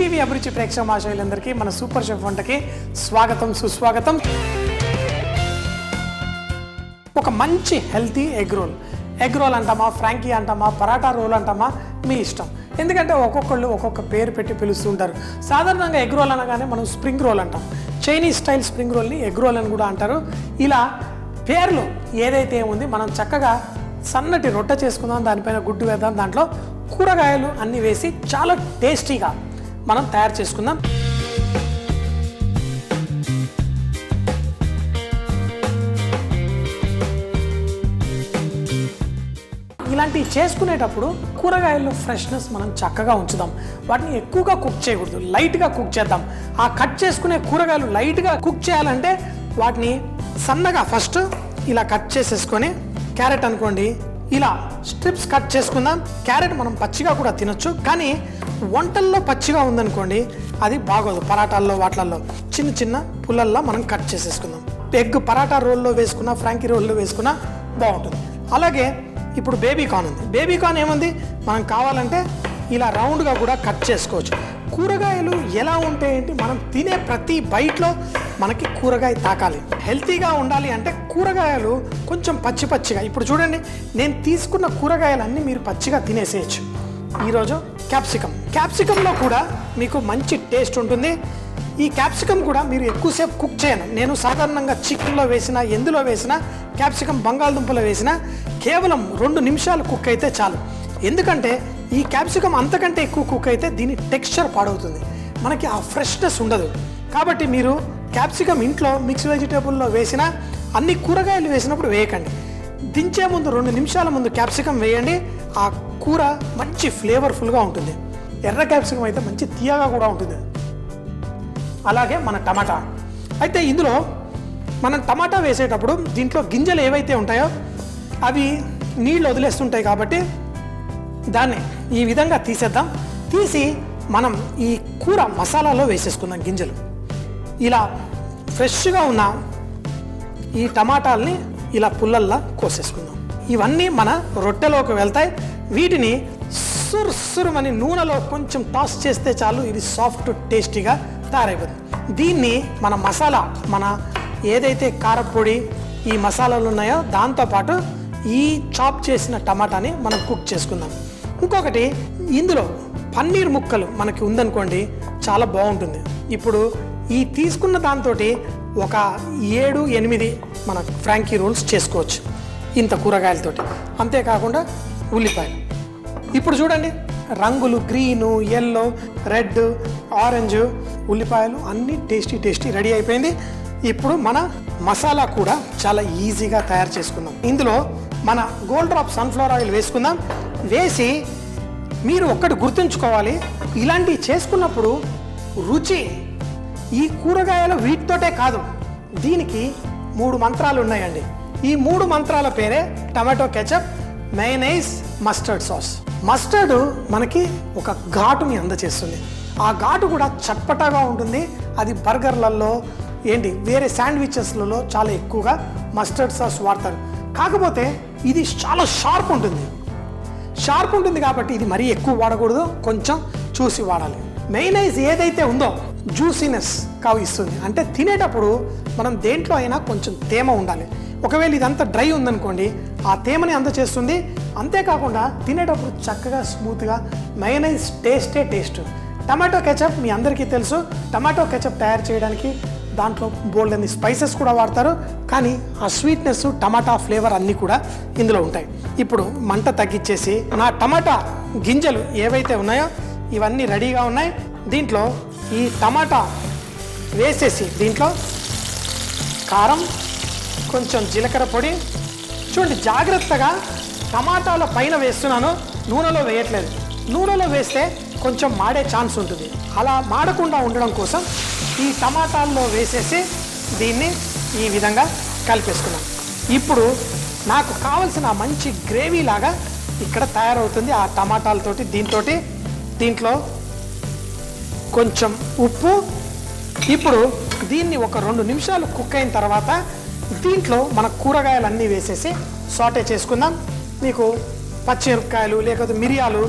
ETV అభిరుచి ప్రేక్షక మహాశయులందరికీ మన సూపర్ షెఫ్ వంటకి స్వాగతం సుస్వాగతం. ఒక మంచి హెల్తీ ఎగ్ రోల్ అంటామా, ఫ్రాంకీ అంటామా, పరాటా రోల్ అంటామా, మీ ఇష్టం. ఎందుకంటే ఒక్కొక్కళ్ళు ఒక్కొక్క పేరు పెట్టి పిలుస్తుంటారు. సాధారణంగా ఎగ్ రోల్ అనగానే మనం స్ప్రింగ్ రోల్ అంటాం. చైనీస్ స్టైల్ స్ప్రింగ్ రోల్ని ఎగ్ రోల్ అని కూడా అంటారు. ఇలా పేర్లు ఏదైతే ఉంది, మనం చక్కగా సన్నటి రొట్టె చేసుకుందాం, దానిపైన గుడ్డు వేద్దాం, దాంట్లో కూరగాయలు అన్నీ వేసి చాలా టేస్టీగా మనం తయారు చేసుకుందాం. ఇలాంటివి చేసుకునేటప్పుడు కూరగాయల్లో ఫ్రెష్నెస్ మనం చక్కగా ఉంచుదాం. వాటిని ఎక్కువగా కుక్ చేయకూడదు, లైట్గా కుక్ చేద్దాం. ఆ కట్ చేసుకునే కూరగాయలు లైట్గా కుక్ చేయాలంటే వాటిని సన్నగా ఫస్ట్ ఇలా కట్ చేసేసుకొని, క్యారెట్ అనుకోండి ఇలా స్ట్రిప్స్ కట్ చేసుకుందాం. క్యారెట్ మనం పచ్చిగా కూడా తినొచ్చు, కానీ వంటల్లో పచ్చిగా ఉందనుకోండి అది బాగోదు. పరాటాల్లో వాటిల్లో చిన్న చిన్న పుల్లల్లా మనం కట్ చేసేసుకుందాం. ఎగ్ పరాటా రోల్లో వేసుకున్నా, ఫ్రాంకీ రోల్లో వేసుకున్నా బాగుంటుంది. అలాగే ఇప్పుడు బేబీకార్న్ ఉంది. బేబీకార్న్ ఏముంది, మనం కావాలంటే ఇలా రౌండ్గా కూడా కట్ చేసుకోవచ్చు. కూరగాయలు ఎలా ఉంటాయేంటి, మనం తినే ప్రతి బైట్లో మనకి కూరగాయ తాకాలి. హెల్తీగా ఉండాలి అంటే కూరగాయలు కొంచెం పచ్చిగా. ఇప్పుడు చూడండి, నేను తీసుకున్న కూరగాయలన్నీ మీరు పచ్చిగా తినేసేయచ్చు. ఈరోజు క్యాప్సికంలో కూడా మీకు మంచి టేస్ట్ ఉంటుంది. ఈ క్యాప్సికం కూడా మీరు ఎక్కువసేపు కుక్ చేయను. నేను సాధారణంగా చికెన్లో వేసిన, ఎందులో వేసినా, క్యాప్సికం బంగాళదుంపలో వేసినా కేవలం 2 నిమిషాలు కుక్ అయితే చాలు. ఎందుకంటే ఈ క్యాప్సికం అంతకంటే ఎక్కువ కుక్ అయితే దీని టెక్స్చర్ పాడవుతుంది, మనకి ఆ ఫ్రెష్నెస్ ఉండదు. కాబట్టి మీరు క్యాప్సికం ఇంట్లో మిక్స్ వెజిటేబుల్లో వేసినా, అన్ని కూరగాయలు వేసినప్పుడు వేయకండి. దించే ముందు 2 నిమిషాల ముందు క్యాప్సికం వేయండి. ఆ కూర మంచి ఫ్లేవర్ఫుల్గా ఉంటుంది. ఎర్ర క్యాప్సికం అయితే మంచి తీయగా కూడా ఉంటుంది. అలాగే మన టమాటా అయితే, ఇందులో మనం టమాటా వేసేటప్పుడు దీంట్లో గింజలు ఏవైతే ఉంటాయో అవి నీళ్ళు వదిలేస్తుంటాయి. కాబట్టి దాన్ని ఈ విధంగా తీసేద్దాం. తీసి మనం ఈ కూర మసాలాలో వేసేసుకుందాం. గింజలు ఇలా ఫ్రెష్గా ఉన్న ఈ టమాటాలని ఇలా పుల్లల్లా కోసేసుకుందాం. ఇవన్నీ మన రొట్టెలోకి వెళ్తాయి. వీటిని సురుమని నూనెలో కొంచెం టాస్ చేస్తే చాలు, ఇది సాఫ్ట్ టేస్టీగా తయారైపోతుంది. దీన్ని మన మసాలా, మన ఏదైతే కారపొడి ఈ మసాలాలు ఉన్నాయో దాంతోపాటు ఈ చాప్ చేసిన టమాటాని మనం కుక్ చేసుకుందాం. ఇంకొకటి, ఇందులో పన్నీర్ ముక్కలు మనకి ఉందనుకోండి చాలా బాగుంటుంది. ఇప్పుడు ఈ తీసుకున్న దాంతో ఒక 7-8 మన ఫ్రాంకీ రోల్స్ చేసుకోవచ్చు ఇంత కూరగాయలతోటి. అంతేకాకుండా ఉల్లిపాయలు ఇప్పుడు చూడండి, రంగులు గ్రీను, ఎల్లో, రెడ్, ఆరెంజ్ ఉల్లిపాయలు అన్నీ టేస్టీ రెడీ అయిపోయింది. ఇప్పుడు మన మసాలా కూడా చాలా ఈజీగా తయారు చేసుకుందాం. ఇందులో మన గోల్డ్ డ్రాప్ సన్ఫ్లవర్ ఆయిల్ వేసుకుందాం. వేసి మీరు ఒక్కటి గుర్తుంచుకోవాలి, ఇలాంటివి చేసుకున్నప్పుడు రుచి ఈ కూరగాయలు వీటితోటే కాదు, దీనికి 3 మంత్రాలు ఉన్నాయండి. ఈ 3 మంత్రాల పేరే tomato ketchup, mayonnaise, mustard sauce. Mustard మనకి ఒక ఘాటుని అందచేస్తుంది. ఆ ఘాటు కూడా చట్పటాగా ఉంటుంది. అది బర్గర్లలో వేరే శాండ్విచెస్లలో చాలా ఎక్కువగా మస్టర్డ్ సాస్ వాడతారు. కాకపోతే ఇది చాలా షార్ప్ ఉంటుంది కాబట్టి ఇది మరీ ఎక్కువ వాడకూడదు, కొంచెం చూసి వాడాలి. మయోనైస్ ఏదైతే ఉందో జ్యూసీనెస్ ఇస్తుంది. అంటే తినేటప్పుడు మనం దేంట్లో అయినా కొంచెం తేమ ఉండాలి. ఒకవేళ ఇదంతా డ్రై ఉందనుకోండి, ఆ తేమని అందచేస్తుంది. అంతేకాకుండా తినేటప్పుడు చక్కగా స్మూత్గా మయోనైస్ టేస్ట్. టమాటో కెచప్ మీ అందరికీ తెలుసు. టమాటో కెచప్ తయారు చేయడానికి దాంట్లో బోల్డన్ని స్పైసెస్ కూడా వాడతారు, కానీ ఆ స్వీట్నెస్, టమాటా ఫ్లేవర్ అన్నీ కూడా ఇందులో ఉంటాయి. ఇప్పుడు మంట తగ్గించేసి నా టమాటా గింజలు ఏవైతే ఉన్నాయో ఇవన్నీ రెడీగా ఉన్నాయి. దీంట్లో ఈ టమాటా వేసేసి దీంట్లో కారం, కొంచెం జీలకర్ర పొడి, చూడండి జాగ్రత్తగా టమాటాల పైన వేస్తున్నాను, నూనెలో వేయట్లేదు. నూనెలో వేస్తే కొంచెం మాడే ఛాన్స్ ఉంటుంది. అలా మాడకుండా ఉండడం కోసం ఈ టమాటాల్లో వేసేసి దీన్ని ఈ విధంగా కలిపేసుకున్నాను. ఇప్పుడు నాకు కావలసిన మంచి గ్రేవీ లాగా ఇక్కడ తయారవుతుంది ఆ టమాటాలతోటి. దీంట్లో కొంచెం ఉప్పు. ఇప్పుడు దీన్ని ఒక 2 నిమిషాలు కుక్ అయిన తర్వాత దీంట్లో మన కూరగాయలన్నీ వేసేసి సాటే చేసుకుందాం. మీకు పచ్చిమిరపకాయలు లేకపోతే మిరియాలు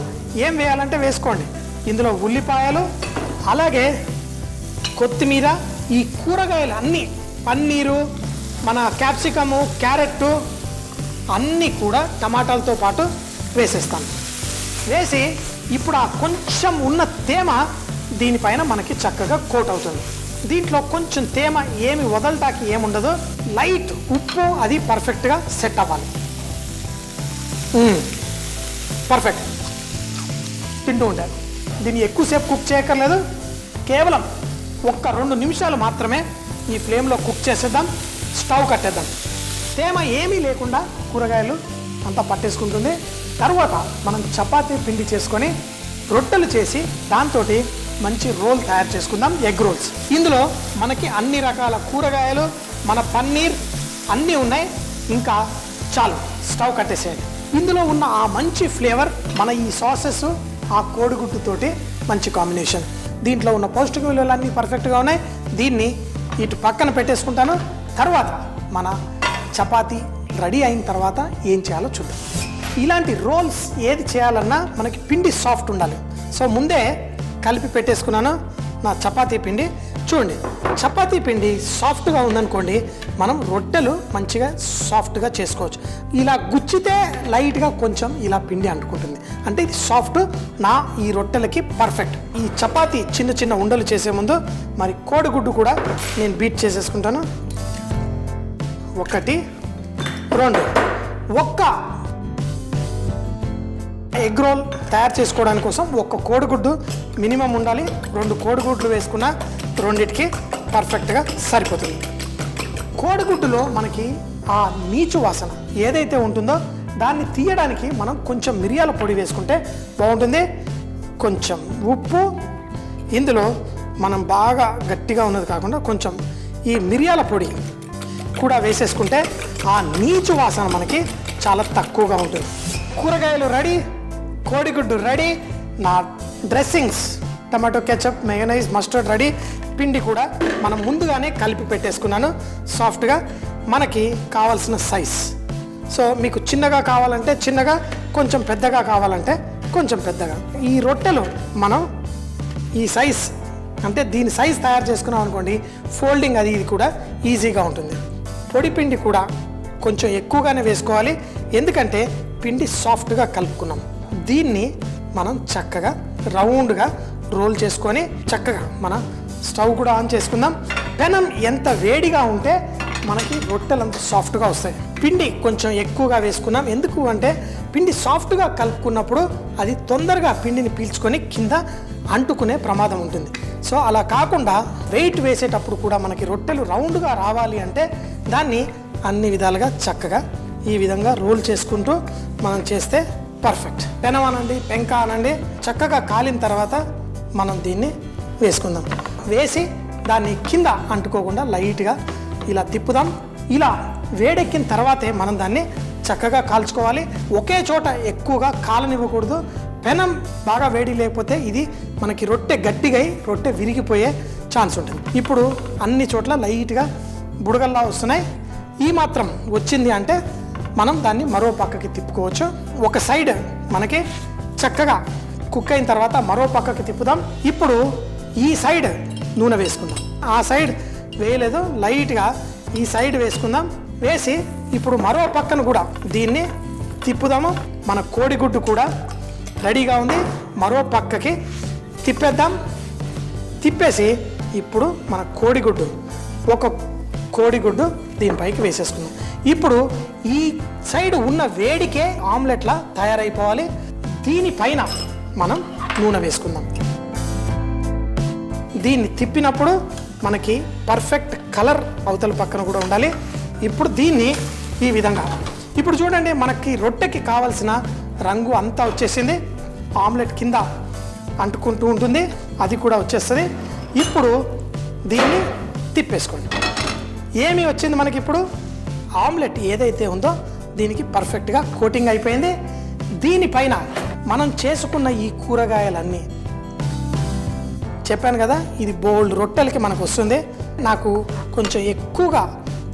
ఏం వేయాలంటే వేసుకోండి. ఇందులో ఉల్లిపాయలు, అలాగే కొత్తిమీర, ఈ కూరగాయలు అన్నీ, పన్నీరు, మన క్యాప్సికము, క్యారెట్ అన్నీ కూడా టమాటాలతో పాటు వేసేస్తాను. వేసి ఇప్పుడు ఆ కొంచెం ఉన్న తేమ దీనిపైన మనకి చక్కగా కోట్ అవుతుంది. దీంట్లో కొంచెం తేమ ఏమి వదలటానికి ఏముండదు, లైట్ ఉప్పు అది పర్ఫెక్ట్గా సెట్ అవ్వాలి. పర్ఫెక్ట్ తింటూ ఉంటారు. దీన్ని ఎక్కువసేపు కుక్ చేయక్కర్లేదు, కేవలం 1-2 నిమిషాలు మాత్రమే ఈ ఫ్లేమ్లో కుక్ చేసేద్దాం. స్టవ్ కట్టేద్దాం. తేమ ఏమీ లేకుండా కూరగాయలు అంతా పట్టేసుకుంటుంది. తర్వాత మనం చపాతీ పిండి చేసుకొని రొట్టెలు చేసి దాంతో మంచి రోల్ తయారు చేసుకుందాం, ఎగ్ రోల్స్. ఇందులో మనకి అన్ని రకాల కూరగాయలు, మన పన్నీర్ అన్నీ ఉన్నాయి. ఇంకా చాలు, స్టవ్ కట్టేసేయండి. ఇందులో ఉన్న ఆ మంచి ఫ్లేవర్ మన ఈ సాసెస్, ఆ కోడిగుడ్డుతోటి మంచి కాంబినేషన్. దీంట్లో ఉన్న పౌష్టిక విలువలు అన్నీ పర్ఫెక్ట్గా ఉన్నాయి. దీన్ని ఇటు పక్కన పెట్టేసుకుంటాను. తర్వాత మన చపాతీ రెడీ అయిన తర్వాత ఏం చేయాలో చూద్దాం. ఇలాంటి రోల్స్ ఏది చేయాలన్నా మనకి పిండి సాఫ్ట్ ఉండాలి. సో ముందే కలిపి పెట్టేసుకున్నాను నా చపాతీ పిండి. చూడండి, చపాతీ పిండి సాఫ్ట్గా ఉందనుకోండి, మనం రొట్టెలు మంచిగా సాఫ్ట్గా చేసుకోవచ్చు. ఇలా గుచ్చితే లైట్గా కొంచెం ఇలా పిండి అంటుకుంటుంది, అంటే ఇది సాఫ్ట్. ఈ రొట్టెలకి పర్ఫెక్ట్. ఈ చపాతీ చిన్న చిన్న ఉండలు చేసే ముందు మరి కోడిగుడ్డు కూడా నేను బీట్ చేసేసుకుంటాను. 1, 2. ఒక్క ఎగ్ రోల్ తయారు చేసుకోవడానికి కోసం 1 కోడిగుడ్డు మినిమం ఉండాలి. 2 కోడిగుడ్లు వేసుకున్న రెండిటికి పర్ఫెక్ట్గా సరిపోతుంది. కోడిగుడ్డులో మనకి ఆ నీచు వాసన ఏదైతే ఉంటుందో దాన్ని తీయడానికి మనం కొంచెం మిరియాల పొడి వేసుకుంటే బాగుంటుంది. కొంచెం ఉప్పు, ఇందులో మనం బాగా గట్టిగా ఉన్నది కాకుండా కొంచెం ఈ మిరియాల పొడి కూడా వేసేసుకుంటే ఆ నీచు వాసన మనకి చాలా తక్కువగా ఉంటుంది. కూరగాయలు రెడీ, కోడిగుడ్డు రెడీ, నా dressings tomato ketchup, mayonnaise, mustard ready. పిండి కూడా మనం ముందుగానే కలిపి పెట్టేసుకున్నాను సాఫ్ట్గా. మనకి కావాల్సిన సైజ్, సో మీకు చిన్నగా కావాలంటే చిన్నగా, కొంచెం పెద్దగా కావాలంటే కొంచెం పెద్దగా. ఈ రొట్టెలు మనం ఈ సైజ్, అంటే దీని సైజ్ తయారు చేసుకున్నాం అనుకోండి, ఫోల్డింగ్ అది ఇది కూడా ఈజీగా ఉంటుంది. పొడి పిండి కూడా కొంచెం ఎక్కువగానే వేసుకోవాలి, ఎందుకంటే పిండి సాఫ్ట్గా కలుపుకున్నాం. దీన్ని మనం చక్కగా రౌండ్గా రోల్ చేసుకొని చక్కగా మన స్టవ్ కూడా ఆన్ చేసుకుందాం. పెనం ఎంత వేడిగా ఉంటే మనకి రొట్టెలు అంత సాఫ్ట్గా వస్తాయి. పిండి కొంచెం ఎక్కువగా వేసుకున్నాం, ఎందుకు అంటే పిండి సాఫ్ట్గా కలుపుకున్నప్పుడు అది తొందరగా పిండిని పీల్చుకొని కింద అంటుకునే ప్రమాదం ఉంటుంది. సో అలా కాకుండా వెయిట్ వేసేటప్పుడు కూడా మనకి రొట్టెలు రౌండ్గా రావాలి అంటే దాన్ని అన్ని విధాలుగా చక్కగా ఈ విధంగా రోల్ చేసుకుంటూ మనం చేస్తే పర్ఫెక్ట్. పెనం అనండి, పెంక అనండి, చక్కగా కాలిన తర్వాత మనం దీన్ని వేసుకుందాం. వేసి దాన్ని కింద అంటుకోకుండా లైట్గా ఇలా తిప్పుదాం. ఇలా వేడెక్కిన తర్వాతే మనం దాన్ని చక్కగా కాల్చుకోవాలి. ఒకే చోట ఎక్కువగా కాలనివ్వకూడదు. పెనం బాగా వేడి లేకపోతే ఇది మనకి రొట్టె గట్టిగా రొట్టె విరిగిపోయే ఛాన్స్ ఉంటుంది. ఇప్పుడు అన్ని చోట్ల లైట్గా బుడగల్లా వస్తున్నాయి. ఈ మాత్రం వచ్చింది అంటే మనం దాన్ని మరో పక్కకి తిప్పుకోవచ్చు. ఒక సైడ్ మనకి చక్కగా కుక్ అయిన తర్వాత మరో పక్కకి తిప్పుదాం. ఇప్పుడు ఈ సైడ్ నూనె వేసుకుందాం. ఆ సైడ్ వేయలేదు, లైట్గా ఈ సైడ్ వేసుకుందాం. వేసి ఇప్పుడు మరో పక్కన కూడా దీన్ని తిప్పుదాము. మన కోడిగుడ్డు కూడా రెడీగా ఉంది, మరో పక్కకి తిప్పేద్దాం. తిప్పేసి ఇప్పుడు మన కోడిగుడ్డు, ఒక కోడిగుడ్డు దీనిపైకి వేసేసుకుందాం. ఇప్పుడు ఈ సైడ్ ఉన్న వేడికే ఆమ్లెట్లా తయారైపోవాలి. దీనిపైన మనం నూనె వేసుకుందాం. దీన్ని తిప్పినప్పుడు మనకి పర్ఫెక్ట్ కలర్ అవతల పక్కన కూడా ఉండాలి. ఇప్పుడు దీన్ని ఈ విధంగా, ఇప్పుడు చూడండి మనకి రొట్టెకి కావాల్సిన రంగు అంతా వచ్చేసింది. ఆమ్లెట్ కింద అంటుకుంటూ ఉంటుంది, అది కూడా వచ్చేస్తుంది. ఇప్పుడు దీన్ని తిప్పేసుకోండి. ఏమి వచ్చింది మనకి ఇప్పుడు? ఆమ్లెట్ ఏదైతే ఉందో దీనికి పర్ఫెక్ట్గా కోటింగ్ అయిపోయింది. దీనిపైన మనం చేసుకున్న ఈ కూరగాయలన్నీ, చెప్పాను కదా ఇది బోల్డ్ రొట్టెలకి మనకు వస్తుంది. నాకు కొంచెం ఎక్కువగా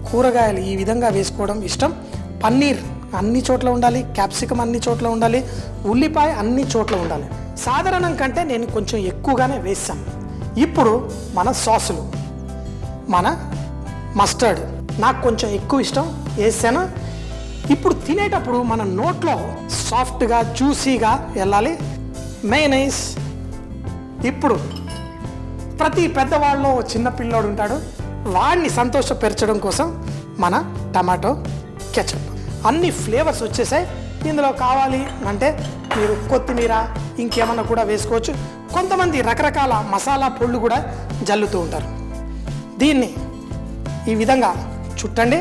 కూరగాయలు ఈ విధంగా వేసుకోవడం ఇష్టం. పన్నీర్ అన్ని చోట్ల ఉండాలి, క్యాప్సికమ్ అన్ని చోట్ల ఉండాలి, ఉల్లిపాయ అన్ని చోట్ల ఉండాలి. సాధారణం కంటే నేను కొంచెం ఎక్కువగానే వేసాను. ఇప్పుడు మన సాసులు, మన మస్టర్డ్ నాకు కొంచెం ఎక్కువ ఇష్టం వేసాను. ఇప్పుడు తినేటప్పుడు మన నోట్లో సాఫ్ట్గా జ్యూసీగా వెళ్ళాలి మయోనైస్. ఇప్పుడు ప్రతి పెద్దవాళ్ళలో చిన్న పిల్లోడు ఉంటాడు, వాడిని సంతోషపరచడం కోసం మన టమాటో కెచప్. అన్ని ఫ్లేవర్స్ వచ్చేసాయి. ఇందులో కావాలి అంటే మీరు కొత్తిమీర ఇంకేమన్నా కూడా వేసుకోవచ్చు. కొంతమంది రకరకాల మసాలా పొళ్ళు కూడా జల్లుతూ ఉంటారు. దీన్ని ఈ విధంగా చుట్టండి.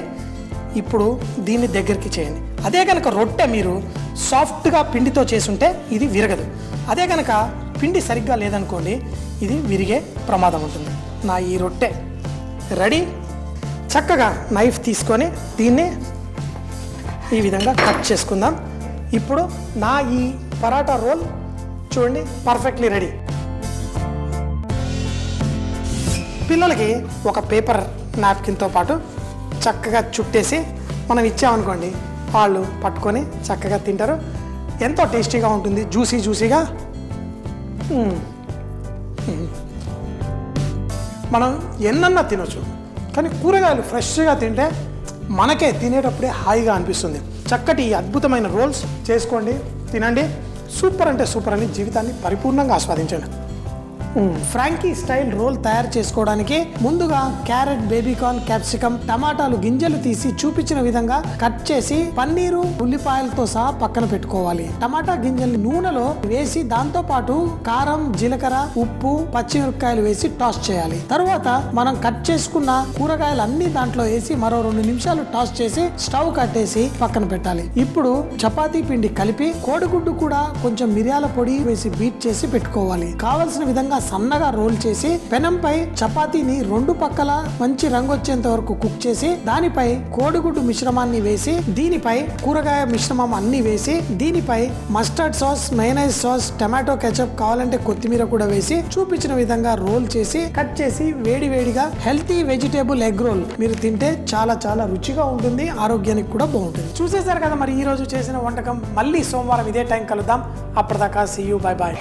ఇప్పుడు దీన్ని దగ్గరికి చేయండి. అదే కనుక రొట్టె మీరు సాఫ్ట్గా పిండితో చేసుంటే ఇది విరగదు. అదే కనుక పిండి సరిగ్గా లేదనుకోండి, ఇది విరిగే ప్రమాదం ఉంటుంది. నా ఈ రొట్టె రెడీ. చక్కగా నైఫ్ తీసుకొని దీన్ని ఈ విధంగా కట్ చేసుకుందాం. ఇప్పుడు నా ఈ పరాటా రోల్ చూడండి పర్ఫెక్ట్లీ రెడీ. పిల్లలకి ఒక పేపర్ నాప్కిన్తో పాటు చక్కగా చుట్టేసి మనం ఇచ్చామనుకోండి, వాళ్ళు పట్టుకొని చక్కగా తింటారు. ఎంతో టేస్టీగా ఉంటుంది, జ్యూసీగా. మనం ఎన్నన్నా తినొచ్చు, కానీ కూరగాయలు ఫ్రెష్గా తింటే మనకే తినేటప్పుడే హాయిగా అనిపిస్తుంది. చక్కటి ఈ అద్భుతమైన రోల్స్ చేసుకోండి, తినండి. సూపర్ అంటే సూపర్ అని జీవితాన్ని పరిపూర్ణంగా ఆస్వాదించండి. ఫ్రాంకీ స్టైల్ రోల్ తయారు చేసుకోవడానికి ముందుగా క్యారెట్, బేబీకార్న్, క్యాప్సికమ్, టమాటాలు గింజలు తీసి చూపించిన విధంగా కట్ చేసి పన్నీరు, ఉల్లిపాయలతో సహా పక్కన పెట్టుకోవాలి. టమాటా గింజల్ని నూనెలో వేసి దాంతో పాటు కారం, జీలకర్ర, ఉప్పు, పచ్చిమిరపకాయలు వేసి టాస్ చేయాలి. తర్వాత మనం కట్ చేసుకున్న కూరగాయలు అన్ని దాంట్లో వేసి మరో 2 నిమిషాలు టాస్ చేసి స్టవ్ కట్టేసి పక్కన పెట్టాలి. ఇప్పుడు చపాతీ పిండి కలిపి కోడిగుడ్డు కూడా కొంచెం మిరియాల పొడి వేసి బీట్ చేసి పెట్టుకోవాలి. కావలసిన విధంగా సన్నగా రోల్ చేసి పెనంపై చపాతీని 2 పక్కల మంచి రంగు వచ్చేంత వరకు కుక్ చేసి దానిపై కోడిగుడ్డు మిశ్రమాన్ని వేసి దీనిపై కూరగాయ మిశ్రమం అన్ని వేసి దీనిపై mustard sauce, mayonnaise sauce, tomato ketchup కావాలంటే కొత్తిమీర కూడా వేసి చూపించిన విధంగా రోల్ చేసి కట్ చేసి వేడివేడిగా హెల్తీ వెజిటేబుల్ ఎగ్ రోల్ మీరు తింటే చాలా చాలా రుచిగా ఉంటుంది, ఆరోగ్యానికి కూడా బాగుంటుంది. చూసేశారు కదా మరి ఈ రోజు చేసిన వంటకం. మళ్ళీ సోమవారం ఇదే టైం కలుద్దాం. అప్పటిదాకా సీ యూ, బై బాయ్.